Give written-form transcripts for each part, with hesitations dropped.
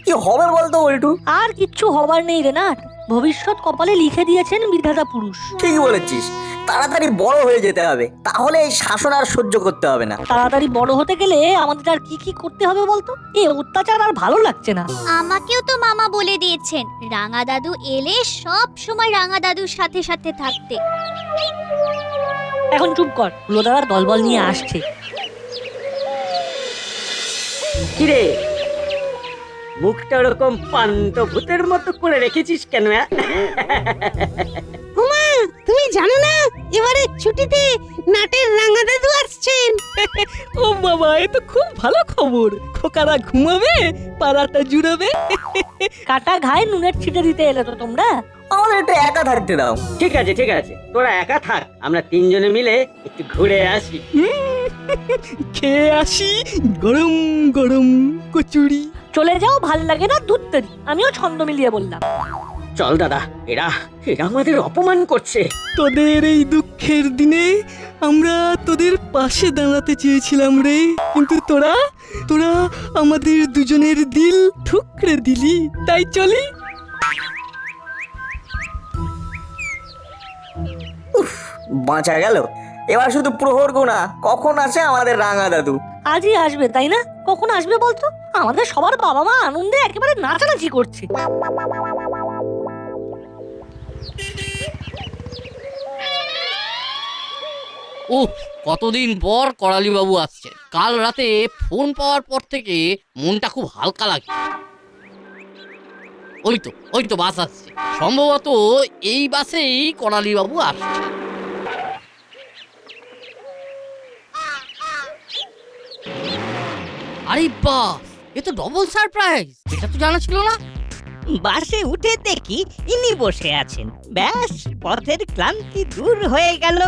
কি হবে বলতো বল্টু? আর কিচ্ছু হবার নেই রে নাট, ভবিষ্যৎ কপালে লিখে দিয়েছেন বিধাতা পুরুষ। ঠিকই বলেছিস, তাড়াতাড়ি বড় হয়ে যেতে হবে, তাহলে এই শাসন আর সহ্য করতে হবে না। তাড়াতাড়ি বড় হতে গেলে আমাদের আর কি কি করতে হবে বলতো? এই অত্যাচার আর ভালো লাগছে না। আমাকেও তো মামা বলে দিয়েছেন রাঙা দাদু এলে সব সময় রাঙা দাদুর সাথে সাথে থাকতে। এখন চুপ কর, হুলোদার দলবল নিয়ে আসছে। কিরে, মুখটা ওরকম পান্ত ভূতের মতো করে রেখেছিস কেন? হুমা, তুমি জানো না এবারে ছুটিতে নাটের রাঙা দাদু আসছেন? ও বাবা, এ তো খুব ভালো খবর। খোকারা ঘুমাবে, পাড়াটা জুড়াবে। কাটা ঘায়ে নুনের ছিটে দিতে এলে তো তোমরা। আমাদের একটু একা থাকতে দাও। ঠিক আছে ঠিক আছে, তোরা একা থাক, আমরা তিনজনে মিলে একটু ঘুরে আসি। খেয়ে আসি গরম গরম কচুরি। চলে যাও, ভাল লাগে না দুধ তৈরি। আমিও ছন্দ মিলিয়ে বললাম। চল দাদা, এরা এরা আমাদের অপমান করছে। তোদের এই দুঃখের দিনে আমরা তোদের পাশে দাঁড়াতে চেয়েছিলাম রে, কিন্তু তোরা তোরা আমাদের দুজনের দিল ঠুকরে দিলি। তাই চলি। বাঁচা গেল। এবার শুধু প্রহর গোনা কখন আসে আমাদের রাঙা দাদু। আজই আসবে তাই না? কখন আসবে বলতো? আমাদের সবার বাবা মা আনন্দে একেবারে নাচানাচি করছে। উফ, কতদিন পর করালি বাবু আসছেন। কাল রাতে ফোন পাওয়ার পর থেকে মনটা খুব হালকা লাগে। ওই তো বাস আসছে। সম্ভবত এই বাসেই করালি বাবু আসছে। আরে বাস, এ তো ডবল সারপ্রাইজ। এটা তো জানা ছিল না। বাসে উঠে দেখি ইনি বসে আছেন। ব্যাস, পথের ক্লান্তি দূর হয়ে গেল।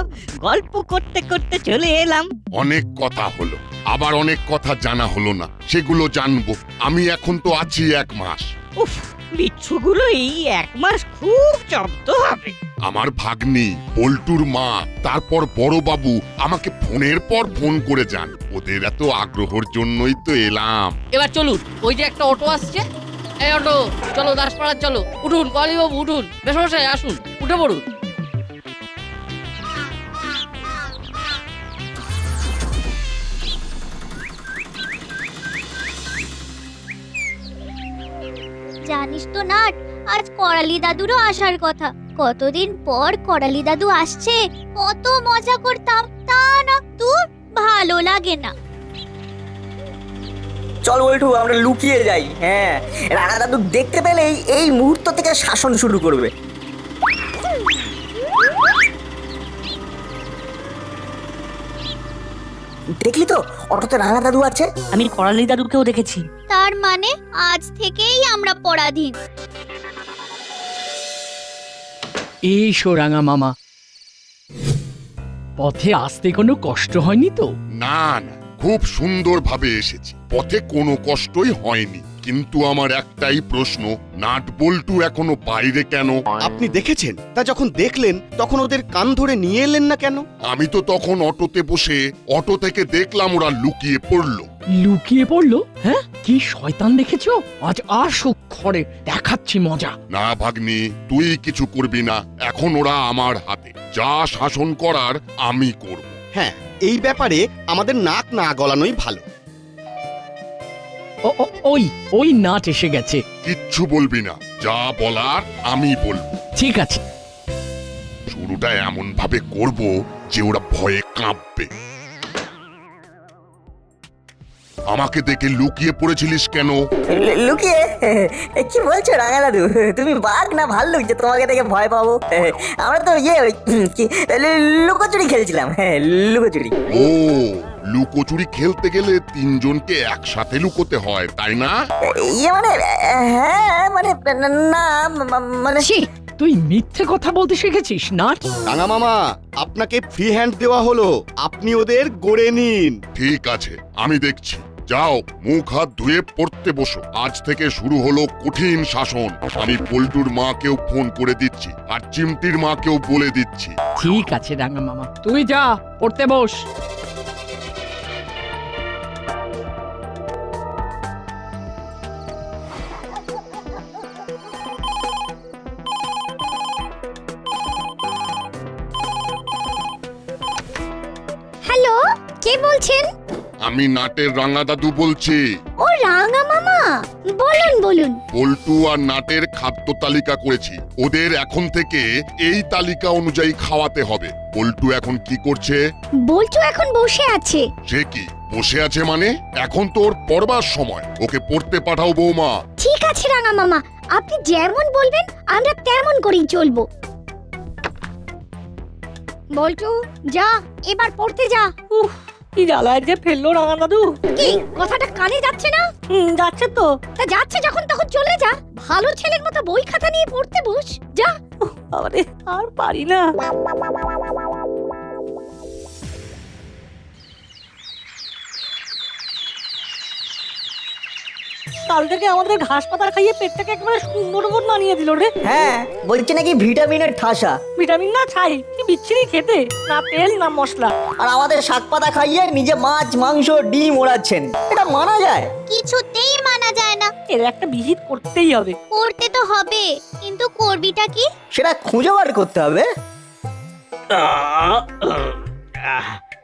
গল্প করতে করতে চলে এলাম। অনেক কথা হলো, আবার অনেক কথা জানা হলো না, সেগুলো জানবো। আমি এখন তো আছি 1 মাস। উফ, বিচ্ছুগুলো এই 1 মাস খুব জব্দ হবে। আমার ভাগ্নি, পল্টুর মা, তারপর বড় বাবু আমাকে ফোনের পর ফোন করে যান। ওদের এত আগ্রহের জন্যই তো এলাম। এবার চলুন, ওই যে একটা অটো আসছে। এই অটো, চলো দাসপাড়া চলো। উঠুন করালি বাবু, উঠুন। বেশমশাই আসুন, উঠে পড়ুন। জানিস তো নাট, আজ করালি দাদুরও আসার কথা। কতদিন পর করালি দাদু আসছে, কত মজা করতাম। তা না, তোর ভালো লাগে না। চল বল্টু, আমরা লুকিয়ে যাই। হ্যাঁ, রাঙা দাদু দেখতে পেলেই এই মুহূর্ত থেকে শাসন শুরু করবে। দেখলি তো, অটোতে রাঙা দাদু আছে। আমি করালি দাদুকেও দেখেছি। তার মানে আজ থেকেই আমরা পরাধীন। এইসো রাঙা মামা। পথে আসতে কোনো কষ্ট হয়নি তো? না না, খুব সুন্দরভাবে এসেছি, পথে কোনো কষ্টই হয়নি। কিন্তু আমার একটাই প্রশ্ন, নাট বল্টু এখনো বাইরে কেন? আপনি দেখেছেন? তা যখন দেখলেন তখন ওদের কান ধরে নিয়ে এলেন না কেন? আমি তো তখন অটোতে বসে অটো থেকে দেখলাম ওরা লুকিয়ে পড়লো। লুকিয়ে পড়লো? হ্যাঁ, কি শয়তান দেখেছো? আজ আসো ঘরে, দেখাচ্ছি মজা। না ভাগ্নি, তুই কিছু করবি না, এখন ওরা আমার হাতে। যা শাসন করার আমি করব। হ্যাঁ, এই ব্যাপারে আমাদের নাক না গলানোই ভালো। ওই নাট এসে গেছে। কিচ্ছু বলবি না, যা বলার আমি বলবো। ঠিক আছে। শুরুটা এমন ভাবে করব যে ওরা ভয়ে কাঁপবে। আমাকে দেখে লুকিয়ে পড়েছিলিস কেন? লুকিয়ে? কি বলছো রাঙা দাদু? তুমি বাঘ না ভাল্লুক যে তোমাকে দেখে ভয় পাবো? আমরা তো লুকোচুরি খেলছিলাম। হ্যাঁ, লুকোচুরি। ও, লুকোচুরি খেলতে গেলে 3 জনকে একসাথে লুকোতে হয়, তাই না? মানে হ্যাঁ, মানে না, মানে তুই মিথ্যে কথা বলতে শিখেছিস নাট? রাঙা মামা, আপনাকে ফ্রি হ্যান্ড দেওয়া হলো, আপনি ওদের গড়ে নিন। ঠিক আছে, আমি দেখছি। যাও, মুখ হাত ধুয়ে পড়তে বসো। আজ থেকে শুরু হলো কঠিন শাসন। আমি পল্টুর মাকেও ফোন করে দিচ্ছি, আর চিমটির মাকেও বলে দিচ্ছি। ঠিক আছে রাঙা মামা, তুই যা, পড়তে বস। বলছেন? আমি নাটের রাঙা দাদু বলছি। ও রাঙা মামা, বলুন বলুন। পল্টু আর নাটের খাদ্য তালিকা করেছি, ওদের এখন থেকে এই তালিকা অনুযায়ী খাওয়াতে হবে। পল্টু এখন কি করছে? বল্টু এখন বসে আছে। সে কি বসে আছে মানে? এখন তোর পড়বার সময়, ওকে পড়তে পাঠাও বৌমা। ঠিক আছে রাঙা মামা, আপনি যেমন বলবেন আমরা তেমন করেই চলবো। বল্টু যা, এবার পড়তে যা। উফ, কি জ্বালায় যে ফেললো রাঙা দাদু। কি কথাটা কানে যাচ্ছে না? যাচ্ছে তো। তা যাচ্ছে যখন তখন চলে যা, ভালো ছেলের মতো বই খাতা নিয়ে পড়তে বস যা। আরে আর পারি না। কাল থেকে আমাদের ঘাস পাতা খাইয়ে পেটটাকে একেবারে সুন্দরবন বানিয়ে দিল রে। হ্যাঁ, বলছে নাকি ভিটামিনের ঠাসা। ভিটামিন না ছাই, কি বিচ্ছিরি খেতে, না তেল না মশলা। আর আমাদের শাক পাতা খাইয়ে নিজে মাছ মাংস ডিম ওড়াচ্ছেন, এটা মানা যায়? কিছুতেই মানা যায় না। এর একটা বিহিত করতেই হবে। করতে তো হবে, কিন্তু করবিটা কি? সেটা খুঁজে বার করতে হবে।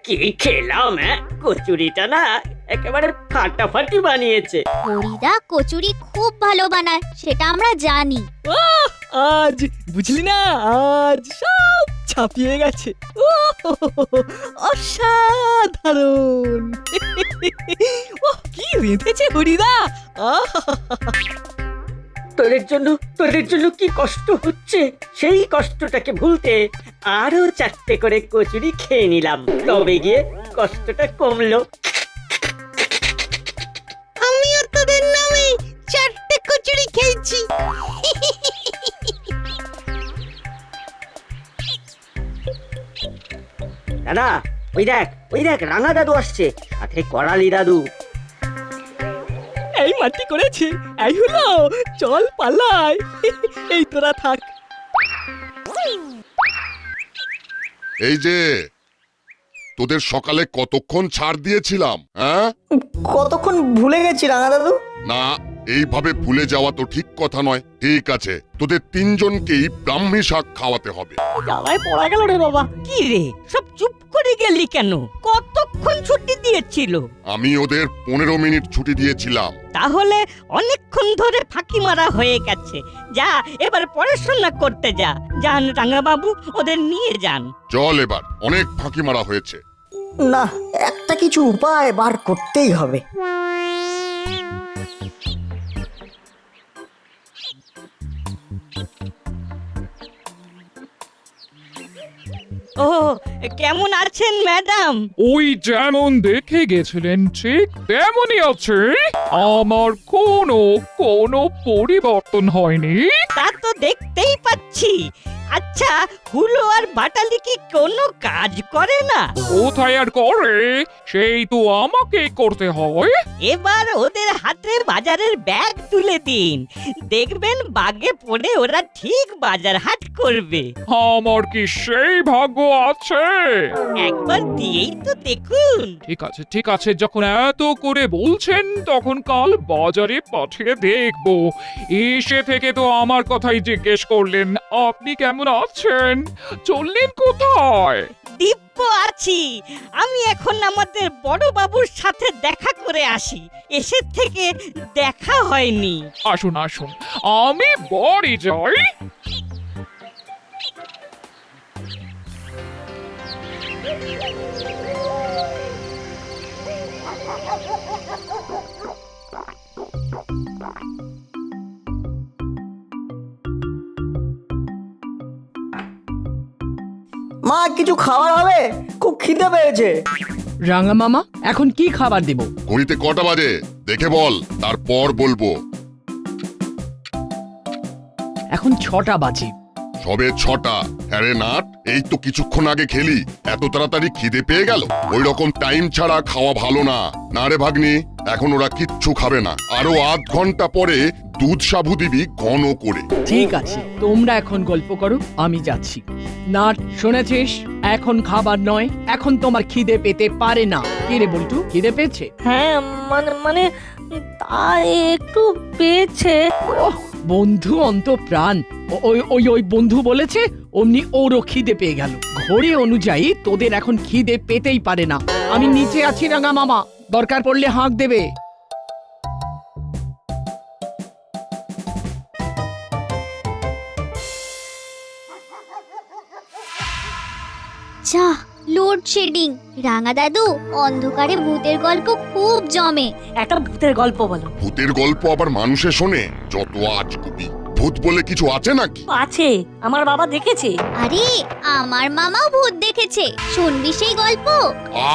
কি খেলাম কচুরিটা না একেবারে ফাটাফাটি বানিয়েছে। হরিদা কচুরি খুব ভালো বানায়, সেটা আমরা জানি। আজ বুঝলি না, আজ সব ছাপিয়ে গেছে। অসাধারণ। ও কি রেঁধেছে হরিদা। তোদের জন্য কি কষ্ট হচ্ছে, সেই কষ্টটাকে ভুলতে আরো 4টে করে কচুরি খেয়ে নিলাম, তবে গিয়ে কষ্টটা কমলো। আমিও তোদের নামে 4টে কচুরি খেয়েছি। দাদা ওই দেখ রাঙা দাদু আসছে, সাথে করালি দাদু। এই মাটি করেছে, এই হলো, চল পালাই। এই তোরা থাক। এই যে তোদের সকালে কতক্ষণ ছাড় দিয়েছিলাম, হ্যাঁ? কতক্ষণ ভুলে গেছি রাঙা দাদু। না, এইভাবে ভুলে যাওয়া তো ঠিক কথা নয়। ঠিক আছে, তোদের 3জনকেই ব্রাহ্মী শাক খাওয়াতে হবে। জ্বালায় পড়া গেল রে বাবা। কি রে, সব চুপ করে গেলি কেন? কতক্ষণ ছুটি দিয়েছিল? আমি ওদের 15 মিনিট ছুটি দিয়েছিলাম। তাহলে অনেকক্ষণ ধরে ফাঁকি মারা হয়ে গেছে। যা এবার পড়াশোনা করতে যা। যান রাঙা বাবু, ওদের নিয়ে যান। চল এবার, অনেক ফাঁকি মারা হয়েছে। না, একটা কিছু উপায় বার করতেই হবে। ও কেমন আছেন ম্যাডাম? ওই যেমন দেখে গেছিলেন ঠিক তেমনই আছে। আমার কোনো পরিবর্তন হয়নি। তা তো দেখতেই পাচ্ছি। আচ্ছা, হুলো আর বাটালি কি কোনো কাজ করে না? কোথায় আর করে, সেই তো আমাকে করতে হয়। এবার ওদের হাতে বাজারের ব্যাগ তুলে দিন, দেখবেন বাগে পড়ে ওরা ঠিক বাজার হাট করবে। আমার কি সেই ভাগ্য আছে? একবার দিয়েই তো দেখুন। ঠিক আছে, যখন এত করে বলছেন তখন কাল বাজারে পাঠিয়ে দেখবো। এসে থেকে তো আমার কথাই জিজ্ঞেস করলেন, আপনি কেমন আছেন, চললেন কোথায়? দিব্য আছি। আমি এখন আমাদের বড় বাবুর সাথে দেখা করে আসি, এসে থেকে দেখা হয়নি। আসুন আমি বাড়ি যাই। মা, কিছু খাবার হবে? খুব খিদে পেয়েছে। রাঙা মামা, এখন কি খাবার দেব? ঘড়িতে কটা বাজে দেখে বল, তারপর বলবো। এখন 6টা বাজে। সবে 6টা? আরে নাট, এই তো কিছুক্ষণ আগে খেলি, এত তাড়াতাড়ি খিদে পেয়ে গেল? ওই রকম টাইম ছাড়া খাওয়া ভালো না। না রে ভাগ্নি, এখন ওরা কিচ্ছু খাবে না। আরো আধ ঘন্টা পরে দুধ সাবু দিবি ঘন করে। ঠিক আছে, তোমরা এখন গল্প করো, আমি যাচ্ছি। নাট, শুনেছিস? এখন খাবার নয়, এখন তোমার খিদে পেতে পারে না। কি রে বল্টু, খিদে পেয়েছে? হ্যাঁ, মানে তা একটু পেয়েছে। বন্ধু অন্তপ্রাণ। ওই বন্ধু বলেছে, অমনি ওরও খিদে পেয়ে গেল। ঘড়ি অনুযায়ী তোদের এখন খিদে পেতেই পারে না। আমি নিচে আছি রাঙা মামা, দরকার পড়লে হাঁক দেবে। যা লোডশেডিং। রাঙা দাদু, অন্ধকারে ভূতের গল্প খুব জমে। একটা ভূতের গল্প বলো। ভূতের গল্প আবার মানুষে শোনে? যত আজগুবি। ভূত বলে কিছু আছে নাকি? আছে, আমার বাবা দেখেছে। আরে আমার মামাও ভূত দেখেছে, শুনবি সেই গল্প?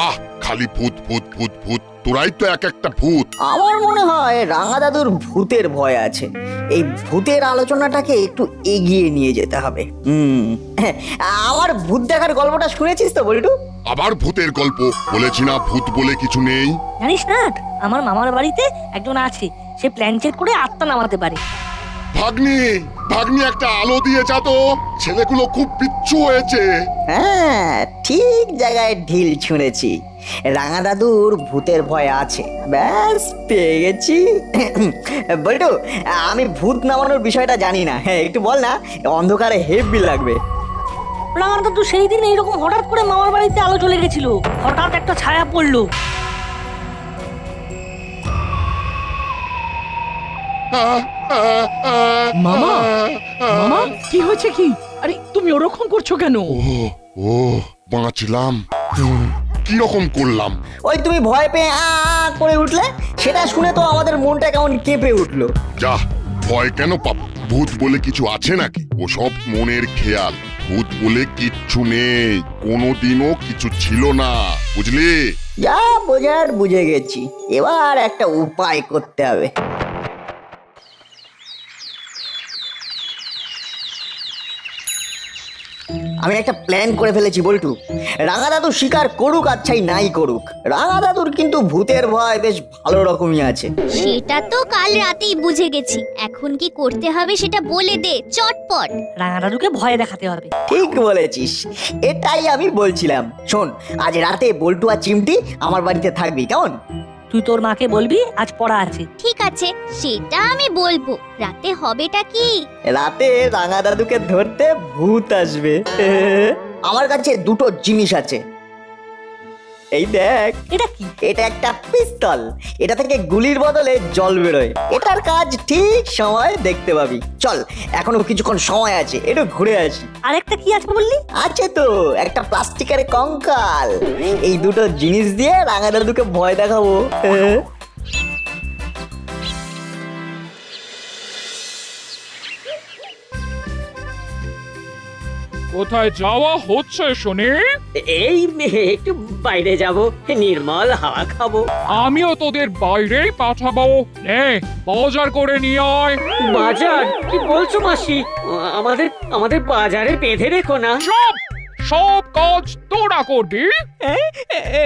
আহ, খালি ভূত ভূত ভূত ভূত, তোরাই তো এক একটা ভূত। আমার মনে হয় রাঙা দাদুর ভূতের ভয় আছে। এই ভূতের আলোচনাটাকে একটু এগিয়ে নিয়ে যেতে হবে। আমার ভূত দেখার গল্পটা শুনেছিস তো বল্টু? আবার ভূতের গল্প? বলেছি না ভূত বলে কিছু নেই। জানিস না, আমার মামার বাড়িতে একজন আছে, সে প্ল্যান চেক করে আত্মা নামাতে পারে। ভাগ্নি, ভাগ্নি একটা আলো দিয়ে যা তো, ছেলেগুলো খুব বিচ্ছু হয়েছে। হ্যাঁ, ঠিক জায়গায় ঢিল ছুঁড়েছি। রাঙা দাদুর ভূতের ভয় আছে। ব্যাস পেয়ে গেছি। বল্টু, আমি ভূত নামানোর বিষয়টা জানি না। হ্যাঁ, একটু বল না, অন্ধকারে হেভি লাগবে। রাঙা দাদু সেই দিন এইরকম হঠাৎ করে মামার বাড়িতে আলো চলে গেছিল, হঠাৎ একটা ছায়া পড়লো। মামা, মামা কি হয়েছে কি? আরে তুমি ওরকম করছো কেন? ও বাঁচলাম। কি রকম করলাম? ওই তুমি ভয় পেয়ে করে উঠলে, সেটা শুনে তো আমাদের মনটা কেমন কেঁপে উঠলো। যা, ভয় কেন পাব? ভূত বলে কিছু আছে নাকি? ও সব মনের খেয়াল। ভূত বলে কিচ্ছু নেই, কোনোদিনও কিছু ছিল না, বুঝলি? যা বোঝার বুঝে গেছি, এবার একটা উপায় করতে হবে। আমি একটা প্ল্যান করে ফেলেছি বল্টু। রাঙা দাদু স্বীকার করুক আর চাই নাই করুক, রাঙা দাদুর কিন্তু ভূতের ভয় বেশ ভালো রকমই আছে। সেটা তো কাল রাতেই বুঝে গেছি। এখন কি করতে হবে সেটা বলে দে চটপট। রাঙা দাদুকে ভয় দেখাতে হবে। ঠিক বলেছিস, এটাই আমি বলছিলাম। শোন, আজ রাতে বল্টু আর চিমটি আমার বাড়িতে থাকবি, কেমন? তুই তোর মাকে বলবি আজ পড়া আছে। ঠিক আছে, সেটা আমি বলবো। রাতে হবেটা কি? রাতে রাঙা দাদুকে ধরতে ভূত আসবে। আমার কাছে দুটো জিনিস আছে। এই দেখ, এটা কি? এটা একটা পিস্তল। এটা থেকে গুলির বদলে জল বেরোয়। এটার কাজ ঠিক সময় দেখতে পাবি। চল, এখনো কিছুক্ষণ সময় আছে, একটু ঘুরে আসি। আরেকটা কি আছে বললি? আছে তো, একটা প্লাস্টিকের কঙ্কাল। এই দুটো জিনিস দিয়ে রাঙা দাদুকে ভয় দেখাবো। কোথায় যাওয়া হচ্ছে শুনি? এই একটু বাইরে যাব, নির্মল হাওয়া খাবো। আমিও তোদের বাইরেই পাঠাবো। নে, বাজার করে নিয়ে আয়। বাজার? কি বলছো মাসি? আমাদের বাজারে বেঁধে রেখো না। সব সব কাজ তোরা করবি।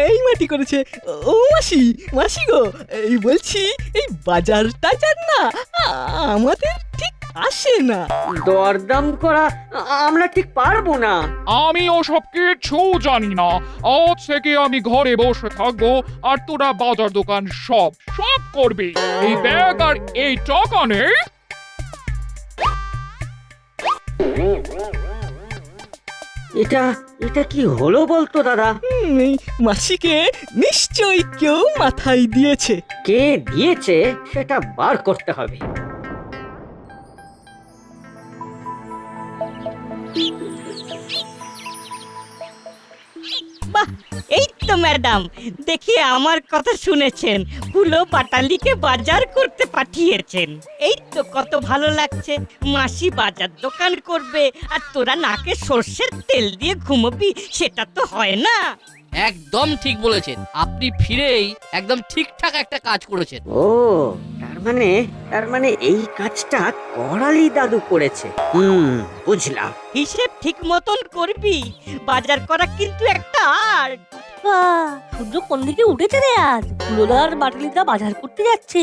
এই মাটি করেছে। ও মাসি, মাসি গো, এই বলছি, এই বাজার টাজার না আমাদের ঠিক আসে না। দরদাম করা আমরা ঠিক পারবো না। আমি ওসব কিছু জানি না। আজ থেকে আমি ঘরে বসে থাকবো, আর তোরা বাজার দোকান সব সব করবি। এই ব্যাগ আর এই টাকা নেই। এটা কি হলো বলতো দাদা? এই মাসিকে নিশ্চয়ই কেউ মাথায় দিয়েছে। কে দিয়েছে সেটা বার করতে হবে। বাহ, এই তো ম্যাডাম, দেখি আমার কথা শুনেছেন, হুলো পাটালিকে বাজার করতে পাঠিয়েছেন। এই তো কত ভালো লাগছে। মাসি বাজার দোকান করবে আর তোরা নাকে সর্ষের তেল দিয়ে ঘুমোবি, সেটা তো হয় না। একদম ঠিক বলেছেন আপনি, ফিরেই একদম ঠিকঠাক একটা কাজ করেছেন। ও, তার মানে এই কাজটা করালি দাদু করেছে। বুঝলাম। হিসেব ঠিক মতন করবি, বাজার করা কিন্তু একটা আর্ট। সূর্য কোন দিকে উঠেছে রে আজ? লোলার বাটালিটা বাজার করতে যাচ্ছে।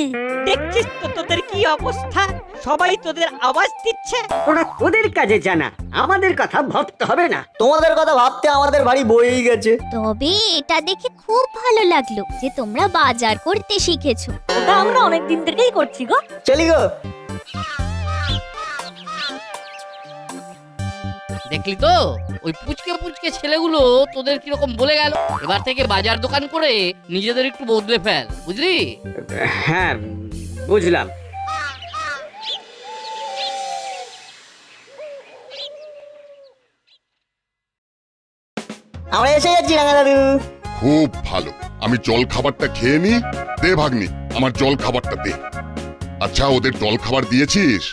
দেখছিস তো তোদের কি অবস্থা, সবাই তোদের আওয়াজ দিচ্ছে। ওরা তোদের কাজে জানা, আমাদের কথা ভাবতে হবে না। তোমাদের কথা ভাবতে আমাদের বাড়ি বয়েই গেছে। তবে এটা দেখে খুব ভালো লাগলো যে তোমরা বাজার করতে শিখেছো। ওটা আমরা অনেক দিন থেকেই করছি গো। চলি গো। দেখলি তো ওই পুচকে পুচকে ছেলেগুলো তোদের কিরকম বলে গেল। এবার থেকে বাজার দোকান করে নিজেদের একটু বদলে ফেল, বুঝলি? হ্যাঁ, বুঝলাম। আমরা এসে গেছি রাঙা দাদু। খুব ভালো, আমি জল খাবারটা খেয়ে নি। দে ভাগ্নি, আমার জল খাবারটা দে। আচ্ছা, ওদের জল খাবার দিয়েছিস?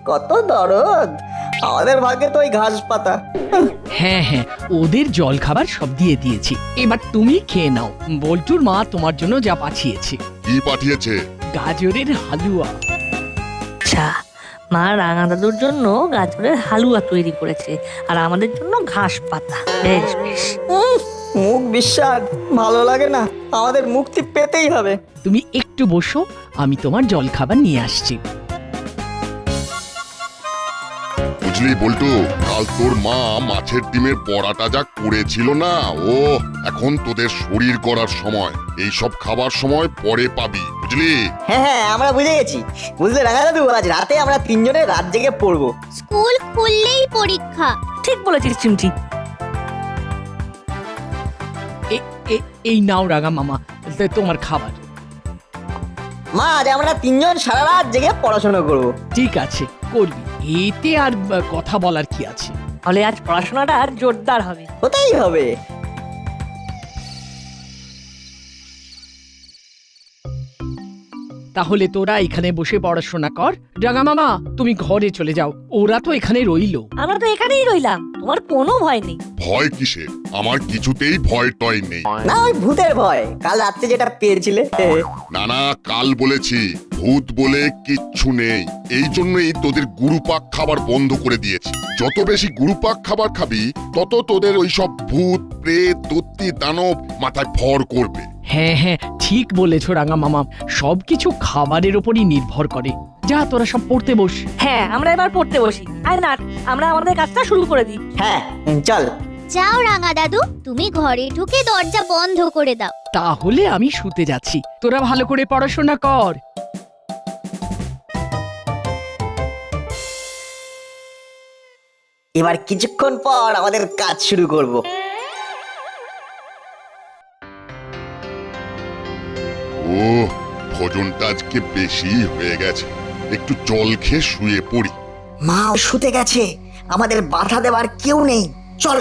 কত দরদ, আমাদের ভাগ্যে তো ওই ঘাস পাতা। হ্যাঁ হ্যাঁ, ওদের জল খাবার সব দিয়ে দিয়েছি। এবার তুমি খেয়ে নাও। বল্টুর মা তোমার জন্য যা পাঠিয়েছে, কি পাঠিয়েছে? গাজরের হালুয়া। আচ্ছা, মা রাঙা দাদুর জন্য গাজরের হালুয়া তৈরি করেছে আর আমাদের জন্য ঘাস পাতা। বেশ বেশ। মুখ বিস্বাদ, ভালো লাগে না, আমাদের মুক্তি পেতেই হবে। তুমি একটু বসো, আমি তোমার জল খাবার নিয়ে আসছি। বুঝলি বল্টু, কাল তোর মা মাছের ডিমের বড়াটা যা করেছিল না, ও এখন তোদের শরীর গড়ার সময়। এই সব খাবার সময় পরে পাবি, বুঝলি? হ্যাঁ হ্যাঁ, আমরা বুঝে গেছি। বুঝলে রাঙা দাদু, আজ রাতে আমরা তিনজনে রাত জেগে পড়বো। স্কুল খুললেই পরীক্ষা। ঠিক বলেছিস চিমটি। এই নাও রাঙা মামা, তোমার খাবার। মা, আজ আমরা তিনজন সারা রাত জেগে পড়াশোনা করবো। ঠিক আছে, করবি। এতে আর কথা বলার কি আছে? তাহলে আজ পড়াশোনাটা আর জোরদার হবে। হতেই হবে। তাহলে তোরা এখানে বসে পড়াশোনা কর। রাঙা মামা, তুমি ঘরে চলে যাও, ওরা তো এখানে রইলো। আমরা তো এখানেই রইলাম, তোমার কোনো ভয় নেই। ভয় কিসের? আমার কিছুতেই ভয় টয় নেই। না, ওই ভূতের ভয়, কাল রাত্রে যেটা পেয়েছিলে। না না, কাল বলেছি ভূত বলে কিচ্ছু নেই। এই জন্যই তোদের গুরুপাক খাবার বন্ধ করে দিয়েছি। যত বেশি গুরুপাক খাবার খাবি, তত তোদের ওই সব ভূত প্রেত দত্তি দানব মাথায় ভর করবে। হ্যাঁ হ্যাঁ, ঠিক বলেছো রাঙা মামা, সবকিছু খাবারের উপরই নির্ভর করে। যা, তোরা সব পড়তে বস। হ্যাঁ, আমরা এবার পড়তে বসি। আর না, আমরা আমাদের কাজটা শুরু করে দিই। হ্যাঁ, চল। যাও রাঙা দাদু, তুমি ঘরে ঢুকে দরজা বন্ধ করে দাও। তাহলে আমি শুতে যাচ্ছি, তোরা ভালো করে পড়াশোনা কর। এবার কিছুক্ষণ পর আমাদের কাজ শুরু করব। ও, ভোজনটা আজকে বেশি হয়ে গেছে। একটু জল খেয়ে শুয়ে পড়ি। মা শুতে গেছে, আমাদের বাধা দেওয়ার কেউ নেই। চল।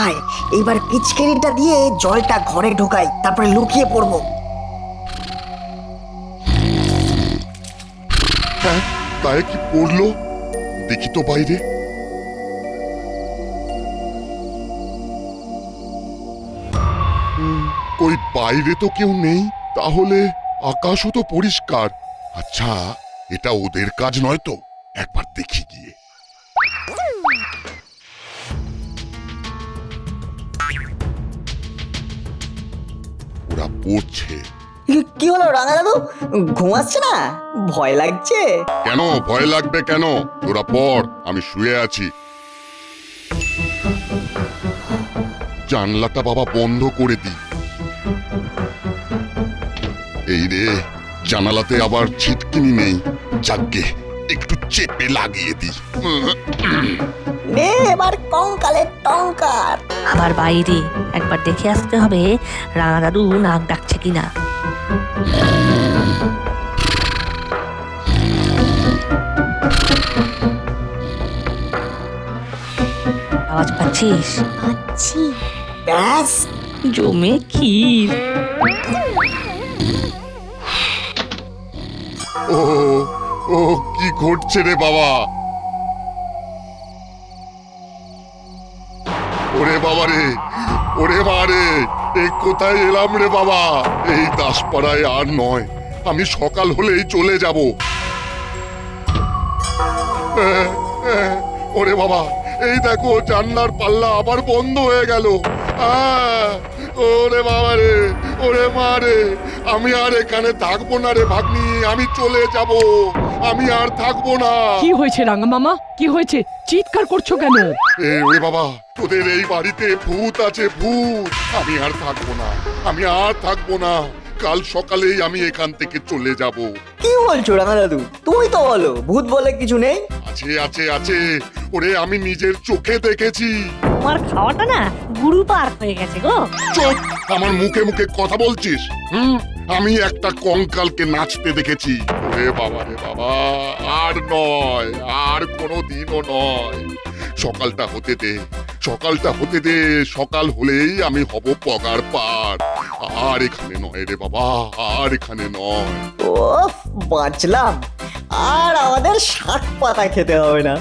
আয়, এইবার পিচকারিটা দিয়ে জলটা ঘরে ঢোকাই, তারপরে লুকিয়ে পড়বো। হ্যাঁ, তাই কি পড়লো? দেখি তো বাইরে। ওই বাইরে তো কেউ নেই, তাহলে আকাশও তো পরিষ্কার। আচ্ছা, এটা ওদের কাজ নয় তো? একবার দেখি গিয়ে। ওরা পড়ছে। কি হলো রাঙা দাদু, ঘুমাচ্ছে না? ভয় লাগছে? কেন ভয় লাগবে কেন? তোরা পড়, আমি শুয়ে আছি। জানলাটা বাবা বন্ধ করে দি। এই রে, জানালাতে আবার ছিটকিনি নেই। যাগ্গে একটু চেপে লাগিয়ে দি। নে, এবার কঙ্কালের টঙ্কার। আবার বাইরে একবার দেখে আসতে হবে রাঙা দাদু নাক ডাকছে কিনা। আওয়াজ পাচ্ছিস? পাচ্ছি। ব্যাস, জমে ক্ষীর। ও ও, কি ঘটছে রে বাবা? ওরে বাবা রে, ওরে মা রে, এই কোথায় এলাম রে বাবা? এই দাসপাড়ায় আর নয়, আমি সকাল হলেই চলে যাব। ওরে বাবা, এই দেখো জানলার পাল্লা আবার বন্ধ হয়ে গেল। ওরে বাবা রে, ওরে মা রে, আমি আর এখানে থাকবো না রে ভাগ্নি, আমি চলে যাব, আমি আর থাকবো না। কি হয়েছে রাঙা মামা, কি হয়েছে? চিৎকার করছো কেন? ওরে বাবা, তোদের এই বাড়িতে ভূত আছে, ভূত। আমি আর থাকবো না, আমি আর থাকবো না। কাল সকালেই আমি এখান থেকে চলে যাব। কি বলছো রাঙা দাদু? তুমি তো বলো ভূত বলে কিছু নেই। আছে আছে আছে, ওরে আমি নিজের চোখে দেখেছি। তোমার খাওয়াটা না গুরু পার হয়ে গেছে গো। চুপ, আমার মুখে মুখে কথা বলছিস? আমি একটা কঙ্কালকে নাচতে দেখেছি। ওরে বাবা রে বাবা, আর নয়, আর কোনো দিনও নয়। সকালটা হতে দে, সকালটা হতে দে, সকাল হলেই আমি হব পগার পার। আর এখানে নয় রে বাবা, আর এখানে নয়। ওফ, বাঁচলাম। আর আমাদের শাক পাতা খেতে হবে না।